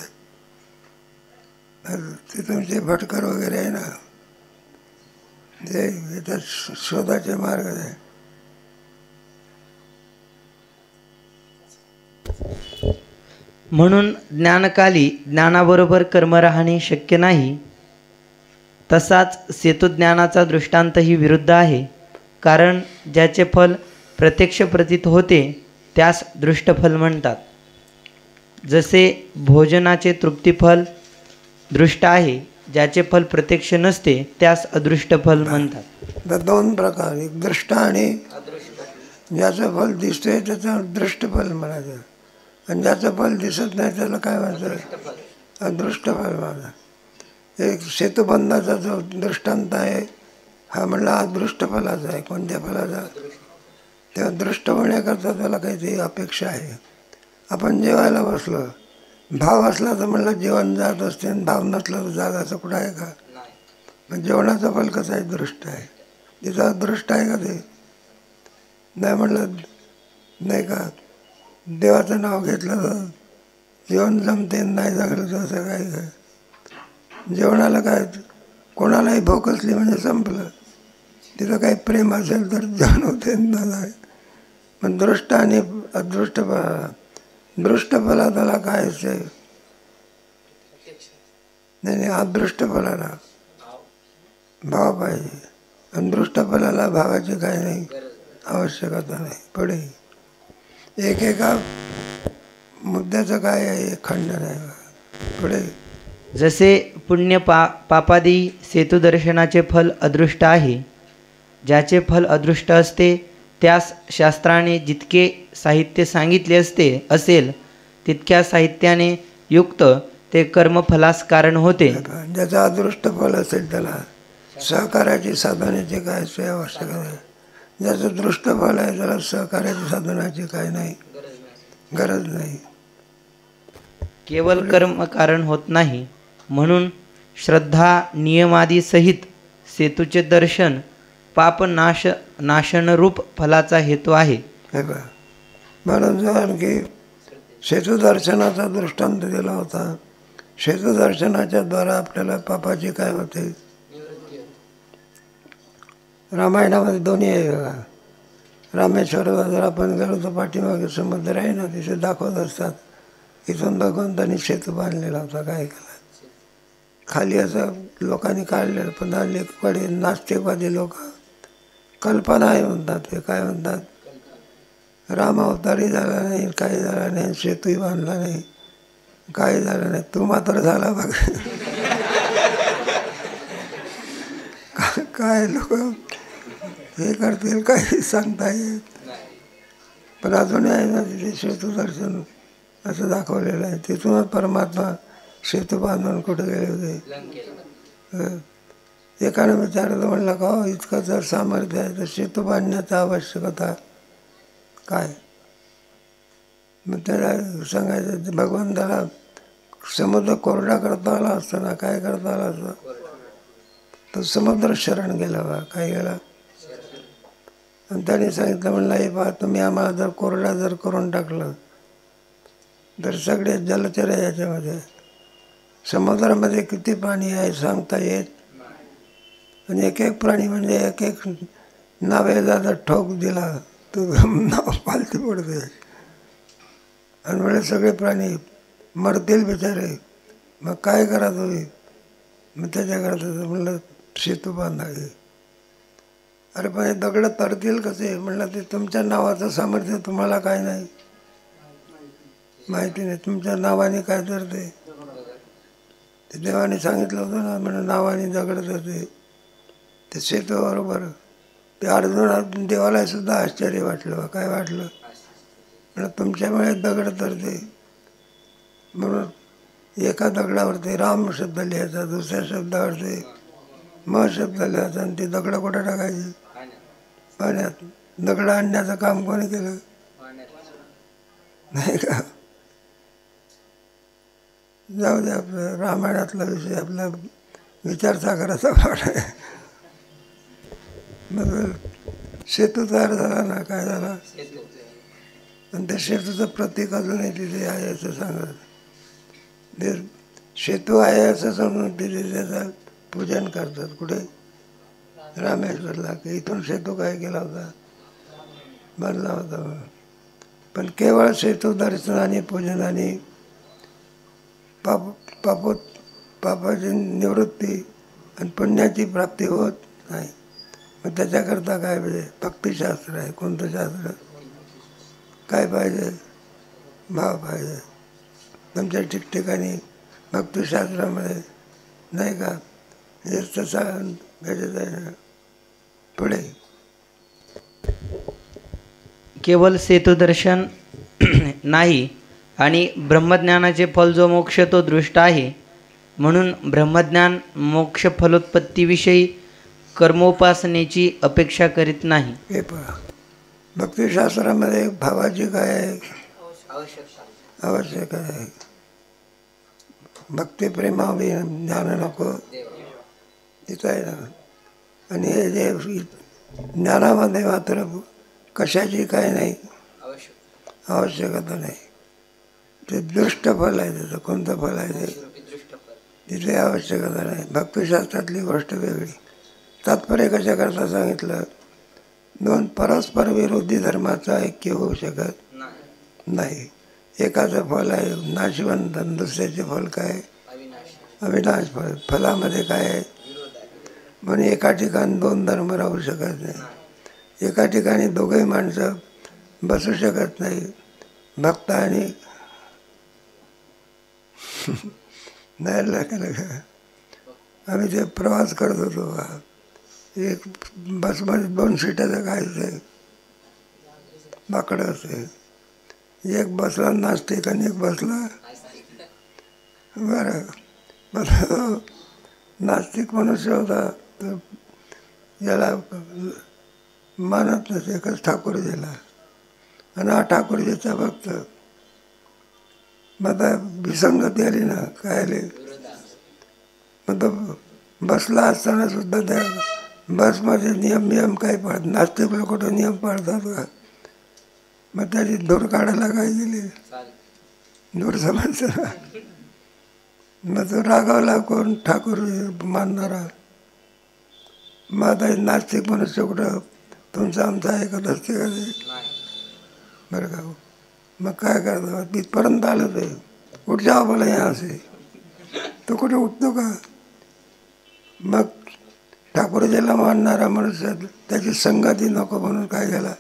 ते तुमचे भटकर वगैरे आहे ना, ते याच्यात शोधाचे मार्ग आहे. म्हणून ज्ञानकाली ज्ञानाबरोबर कर्म राहणे शक्य नाही. तसाच सेतुज्ञानाचा दृष्टांतही विरुद्ध आहे. कारण ज्याचे फल प्रत्यक्ष प्रतीत होते त्यास दृष्टफल म्हणतात. जसे भोजनाचे तृप्तिफल दृष्ट आहे, ज्याचे फल प्रत्यक्ष नसते त्यास अदृष्टफल म्हणतात. तर 2 प्रकार, एक दृष्ट आणि ज्याचं फल दिसतंय त्याचं दृष्टफल म्हणायचं, आणि ज्याचं फल दिसत नाही त्याला काय म्हणायचं अदृष्ट फल माझा. एक सेतुबंधाचा जो दृष्टांत आहे हा म्हणला अदृष्ट फलाचा आहे. कोणत्या फलाचा? ते अदृष्ट होण्याकरता त्याला काहीतरी अपेक्षा आहे. आपण जेवायला बसलो, भाव असला तर म्हणलं जेवण जात असते आणि भाव नसला तर जात, असं कुठं आहे का? पण जेवणाचं फल कसं आहे? दृष्ट आहे. तिथं अदृष्ट आहे का ते? नाही म्हणलं नाही का, देवाचं नाव घेतलं तर जेवण जमते, नाही जगलं तर असं काय काय. जेवणाला काय, कोणालाही भूक असली म्हणजे संपलं. तिथं काही प्रेम असेल तर जेवण होते नाही. पण दृष्ट आणि अदृष्ट फला, दृष्ट फला त्याला काय असते? नाही, अदृष्ट फलाला भाव पाहिजे. आणि दृष्ट फलाला भावाची काही नाही आवश्यकता नाही. पुढे एकेका मुद्द्याचं काय आहे? खंडन आहे. पुढे जसे पुण्य पापादी सेतुदर्शनाचे फल अदृष्ट आहे, ज्याचे फल अदृष्ट असते त्यास शास्त्राने जितके साहित्य सांगितले असेल तितक्या साहित्याने युक्त ते कर्मफलास कारण होते. ज्याचं अदृष्ट फल असेल त्याला सहकार्याची साधनाची काय सोय आवश्यक आहे. ज्याचं दृष्ट फल आहे त्याला सहकार्याची साधनाची काय नाही, गरज नाही. केवळ कर्म कारण होत नाही, म्हणून श्रद्धा नियमादी सहित सेतूचे दर्शन पाप नाशनरूप फलाचा हेतू आहे. हे बघ, म्हणून जो आणखी सेतुदर्शनाचा दृष्टांत दिला होता. सेतुदर्शनाच्या द्वारा आपल्याला पापाची काय होते? रामायणामध्ये दोन्ही आहे बघा. रामेश्वरला जर आपण गेलो तर पाठीमागे समुद्र आहे ना, तिथे दाखवत असतात इथून भगवंतांनी सेतू बांधलेला होता. काय केला? खाली असं लोकांनी काढलेलं. पण अलीकडे नास्तिकवादी लोक कल्पना आहे म्हणतात. ते काय म्हणतात? राम अवतारही झाला नाही, काही झाला नाही, सेतूही बांधला नाही, काही झालं नाही, तू मात्र झाला बघ. काय लोक हे करतील काही सांगता येत. पण अजूनही आहे ना तिथे सेतू दर्शन असं दाखवलेलं आहे. तिथूनच परमात्मा सेतू बांधून कुठे गेले होते. एकानं विचारलं, म्हणलं का हो इतकं जर सामर्थ्य आहे तर सेतू बांधण्याचा आवश्यकता काय? मग त्याला सांगायचं भगवंताला समुद्र कोरडा करता आला असता ना, काय करता आला असता? तर समुद्र शरण गेला बा. काय गेला? आणि त्याने सांगितलं, म्हणलं हे पहा तुम्ही आम्हाला जर कोरडा जर करून टाकलं तर सगळे जलचर आहे याच्यामध्ये. समुद्रामध्ये किती पाणी आहे सांगता येत. आणि एक एक प्राणी म्हणजे एक एक नावेला जर ठोक दिला तर नाव पालती पडते. आणि म्हणजे सगळे प्राणी मरतील बिचारे. मग काय करा तुम्ही? मग त्याच्याकरता म्हणलं सेतू बांधावे. अरे पण हे दगडं तरतील कसे? म्हणलं ते तुमच्या नावाचं सामर्थ्य तुम्हाला काय नाही माहिती नाही. तुमच्या नावाने काय तरते? ते देवाने सांगितलं होतं ना, म्हणजे नावाने दगड तरते. ते सेतू बरोबर. ते अर्जुन देवाला सुद्धा आश्चर्य वाटलं. काय वाटलं? म्हणून तुमच्यामुळे दगड तरते. म्हणून एका दगडावरती राम शब्द लिहायचा, दुसऱ्या शब्दावरती म शब्द लिहायचा. आणि ती दगडं कुठं टाकायची? पाण्यात. दगडं आणण्याचं काम कोणी केलं? नाही का? जाऊ दे, आपलं रामायणातला विषय आपला विचारसागराचा पाठ आहे. मग सेतू तयार झाला ना, काय झाला? आणि त्या सेतूचं प्रतीक अजूनही तिथे आहे असं सांगत. ते सेतू आहे असं समजून तिथे त्याचं पूजन करतात. कुठे? रामेश्वरला. की इथून सेतू काय केला होता? बनला होता. पण केवळ सेतू दर्शनाने पूजनाने पापाची निवृत्ती आणि पुण्याची प्राप्ती होत नाही. मग त्याच्याकरता काय पाहिजे? भक्तिशास्त्र आहे. कोणतं शास्त्र? काय पाहिजे? भाव पाहिजे. तुमच्या ठिकठिकाणी भक्तिशास्त्रामध्ये नाही का हे तसं भेटत आहे. पुढे केवळ सेतुदर्शन नाही आणि ब्रह्मज्ञानाचे फल जो मोक्ष तो दृष्ट आहे, म्हणून ब्रह्मज्ञान मोक्ष फलोत्पत्तीविषयी कर्मोपासनेची अपेक्षा करीत नाही. हे पहा, भक्तिशास्त्रामध्ये भावाची काय आहे, आवश्यक आहे. भक्तिप्रेमावी ज्ञान नको तिथं आहे ना. आणि हे जे ज्ञानामध्ये मात्र कशाची काय नाही, आवश्यकता नाही. ते दृष्ट फल आहे. त्याचं कोणतं फल आहे ते तिथे आवश्यकता नाही. भक्तिशास्त्रातली गोष्ट वेगळी. तात्पर्य कशाकरता सांगितलं, दोन परस्पर विरोधी धर्माचं ऐक्य होऊ शकत नाही. एकाचं फल आहे नाशवंत, दुसऱ्याचे फल काय, अविनाश फल. फलामध्ये काय आहे, म्हणून एका ठिकाणी दोन धर्म राहू शकत नाही. एका ठिकाणी दोघंही माणसं बसू शकत नाही, भक्त आणि नाही लागलं का. आम्ही ते प्रवास करत होतो का, एक बसमध्ये 2 सीटाचं काय ते बाकडं असे. एक बसला नास्तिक आणि एक बसला बरं. मग नास्तिक मनुष्य होता, तर याला मानत नसे, एकच ठाकूरजीला, आणि हा ठाकूरजीचा भक्त. मग विसंगती आली ना, काय आली. मग तो बसला असताना सुद्धा त्या बसमध्ये नियम काय पाळत, नास्तिक लोक तो नियम पाळतात का. मग त्याची दूर काढायला काय गेली, दूर समजतं. मग तो रागावला कोण, ठाकूर मानणारा. मग आता नास्तिक मनुष्य कुठं तुमचं आमचं ऐकत असते का ते, बरं का. मग काय करतो, तिथपर्यंत आलं ते, उठ जाओ बोला यहाँ से, तो कुठे उठतो का. मग ठाकूरजीला मानणारा मनुष्य त्याची संगती नको म्हणून काय गेला,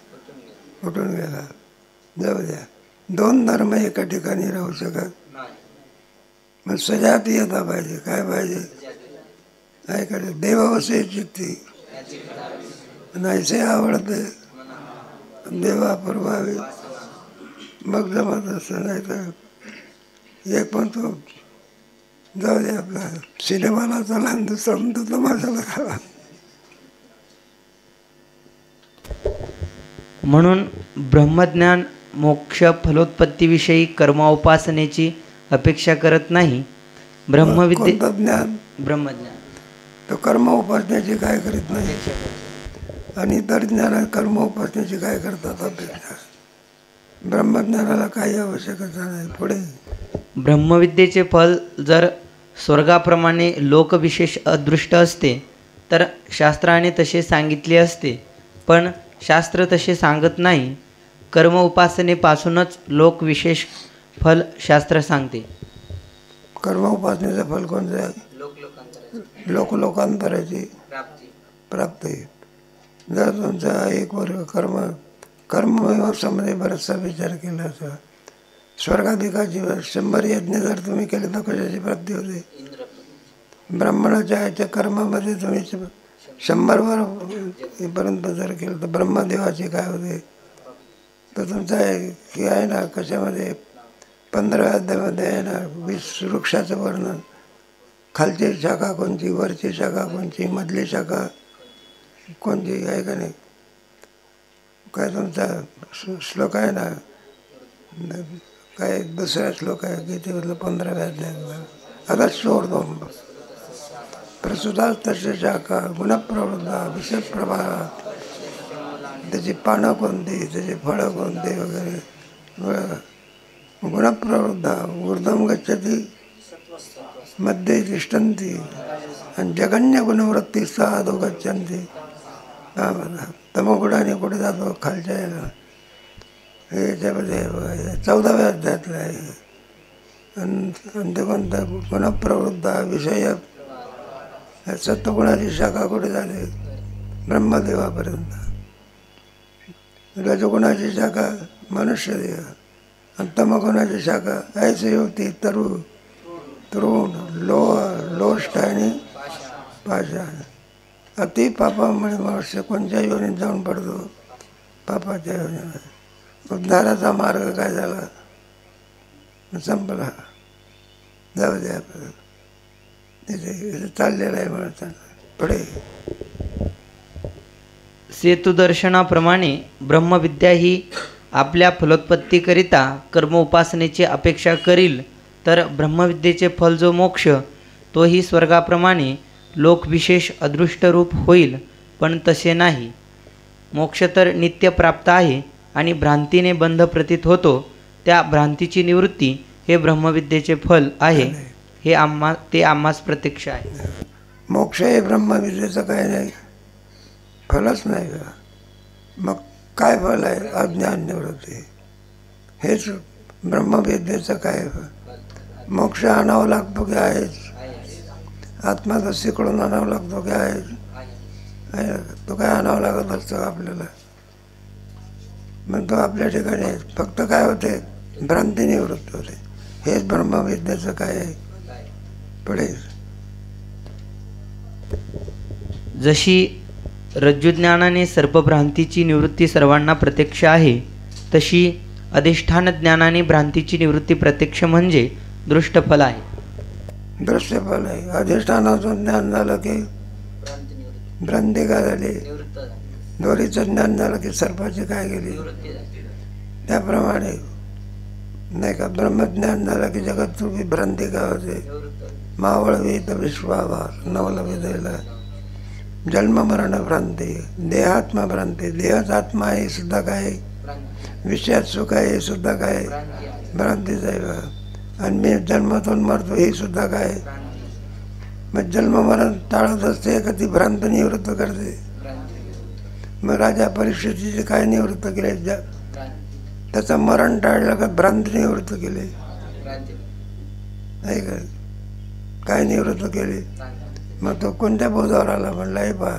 उठून गेला. जाऊ द्या, दोन धर्म एका ठिकाणी राहू शकत. मग सजातीयता पाहिजे. काय पाहिजे, ऐकायला देवावसे चित्ती नाहीसे आवडते देवा पूर्वावी, मग जमत असं. नाही तर एक पण तो जाऊ दे, आपला सिनेमाला चला, दुसरा म्हणतो तमाशाला खावा. म्हणून ब्रह्मज्ञान मोक्ष फलोत्पत्तीविषयी कर्मोपासनेची अपेक्षा करत नाही. ज्ञान ब्रह्मज्ञान तो कर्म उपासनेची काय करीत नाही, आणि इतर ज्ञान कर्म उपासनेची काय करतात अपेक्षा. ब्रह्मज्ञानाला काही आवश्यकता नाही. पुढे ब्रह्मविद्येचे फल जर स्वर्गाप्रमाणे लोकविशेष अदृष्ट असते तर शास्त्राने तसे सांगितले असते, पण शास्त्र तसे सांगत नाही. कर्म उपासनेपासूनच लोकविशेष फल शास्त्र सांगते. कर्म उपासनेचं फल कोणतं आहे, लोकांतराची प्राप्ती. जर तुमचा एक वर्ग कर्ममीमांसामध्ये बराचसा विचार केला असता, स्वर्गाधिकाची 100 यज्ञ जर तुम्ही केले तर कशाची प्राप्ती होते. ब्राह्मणाच्या ह्याच्या कर्मामध्ये तुम्ही 100 पर्यंत जर केलं तर ब्रह्मदेवाची काय होते. तर तुमचा हे आहे ना, कशामध्ये 15व्या अध्यायामध्ये आहे ना, 20 वृक्षाचं वर्णन. खालची शाखा कोणची, वरची शाखा कोणची, मधली शाखा कोणची आहे का नाही. काय तुमचा श्लोक आहे ना, काय दुसरा श्लोक आहे गीतेमधलं 15व्या अध्यायात. आता सोडतो. प्रसुता तसे शाखा गुणप्रवृत्ता विषप्रभा, त्याची पानं कोणती, त्याची फळं कोणती वगैरे. गुणप्रवृत्ता ऊर्ध्वं गच्छति मध्ये तिष्ठन्ति, आणि जगन्य गुणवृत्ती साधो गच्छन्ति. तमोगुणाने कुठे जातो, खालच्या याला. याच्यामध्ये 14व्या अध्यायातलं आहे. आणि ते कोणतं गुणप्रवृत्ता विषय, सत्वगुणाची शाखा कुठे झाली, ब्रह्मदेवापर्यंत. रजगुणाची शाखा मनुष्यदेव, आणि तमगुणाची शाखा ऐसे होती तरुण लोष्ट आणि पाषाण. अति पापामुळे मनुष्य कोणत्या योनीत जाऊन पडतो, पापाच्या योनीमध्ये. उद्धाराचा मार्ग काय झाला, संपला. जाऊ द्या इथे चाललेलं आहे म्हणताना पुढे. सेतुदर्शनाप्रमाणे ब्रह्मविद्या ही आपल्या फलोत्पत्तीकरिता कर्म उपासनेची अपेक्षा करील, तर ब्रह्मविद्येचे फल जो मोक्ष तोही स्वर्गाप्रमाणे लोकविशेष अदृष्टरूप होईल, पण तसे नाही. मोक्ष तर नित्य प्राप्त आहे आणि भ्रांतीने बंध प्रतीत होतो, त्या भ्रांतीची निवृत्ती हे ब्रह्मविद्येचे फल आहे. हे आम्हास प्रत्यक्ष आहे. मोक्ष हे ब्रह्मविद्येचं काही नाही, फलच नाही का. मग काय फल आहे? अज्ञान निवृत्ती. हेच ब्रह्मविद्येचं काय फल. मोक्ष आणावं लागतो की आहेच. आत्मा तर शिकडून आणावं लागतो की आहेच. तो काय आणावं लागत असतो आपल्याला. मग तो आपल्या ठिकाणी आहे. फक्त काय होते? भ्रांती निवृत्त होते. हेच ब्रह्मविद्येचं काय आहे. पुढे जशी रज्जुज्ञानाने सर्पभ्रांतीची निवृत्ती सर्वांना प्रत्यक्ष आहे, तशी अधिष्ठान ज्ञानाने भ्रांतीची निवृत्ती प्रत्यक्ष म्हणजे दृष्टफल आहे. दृष्टफल आहे. अधिष्ठानाचं ज्ञान झालं की भ्रांती काय झाली. दोरीचं ज्ञान झालं की सर्पाची काय गेली. त्याप्रमाणे नाही का ब्रह्मज्ञान झालं की जगतरूपी भ्रांती काय होते. मावळवीत विश्वाभार नवल विदयला. जन्म मरण भ्रांती, देहात्मा भ्रांती. देहात आत्मा आहे सुद्धा काय, विषयात सुख आहे हे सुद्धा काय भ्रांतीच आहे. आणि मी जन्मातून मरतो हे सुद्धा काय. मग जन्म मरण टाळत असते का ती भ्रांत निवृत्त करते. मग राजा परीक्षेची काय निवृत्त केले. त्याचं मरण टाळलं का भ्रांत निवृत्त केले. आहे का काय निवृत्त केले. मग तो कोणत्या बोधावर आला. म्हणला हे पहा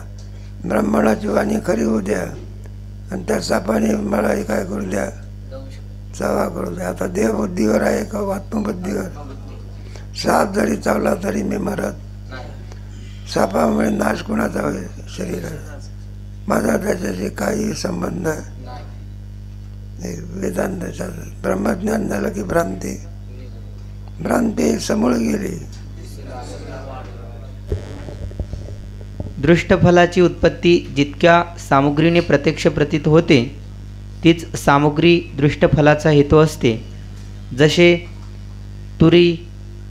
ब्राह्मणाची वाणी खरी होऊ द्या आणि त्या सापाने मला हे काय करू द्या, चावा करू द्या. आता देहबुद्धीवर आहे का आत्मबुद्धीवर. साप जरी चावला तरी मी मरत. सापामुळे नाश कुणाचा होईल शरीराचा. माझा त्याच्याशी काही संबंध नाही. वेदांताच्या ब्रह्मज्ञान झालं की भ्रांती, भ्रांती समूळ गेली. दृष्टफलाची उत्पत्ती जितक्या सामुग्रीने प्रत्यक्ष प्रतीत होते, तीच सामुग्री दृष्टफलाचा हेतू असते. जसे तुरी,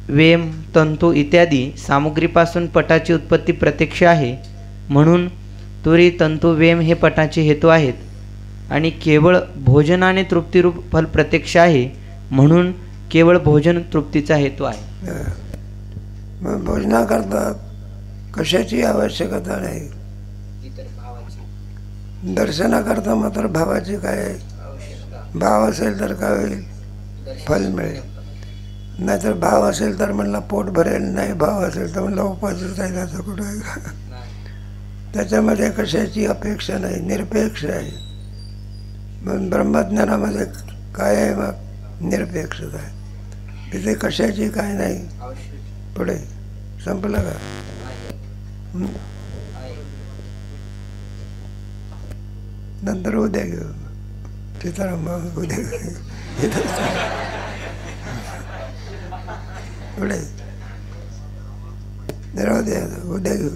वेम, तंतू इत्यादी सामुग्रीपासून पटाची उत्पत्ती प्रत्यक्ष आहे, म्हणून तुरी, तंतू, वेम हे पटाचे हेतू आहेत. आणि केवळ भोजनाने तृप्तिरूप फल प्रत्यक्ष आहे, म्हणून केवळ भोजन तृप्तीचा हेतू आहे. मग भोजनाकरता कशाची आवश्यकता नाही. दर्शनाकरता मात्र भावाची काय आहे. भाव असेल तर काय होईल, फल मिळेल. नाहीतर भाव असेल तर म्हणला पोट भरेल, नाही भाव असेल तर म्हणला उपासच राहील. असं कुठं आहे का. त्याच्यामध्ये कशाची अपेक्षा नाही, निरपेक्ष आहे. मग ब्रह्मज्ञानामध्ये काय आहे, मग निरपेक्षता आहे. तिथे कशाची काय नाही. पुढे संपलं का. नंतर उद्या घेऊ. सीताराम उद्या पुढे राहू द्या, उद्या घेऊ.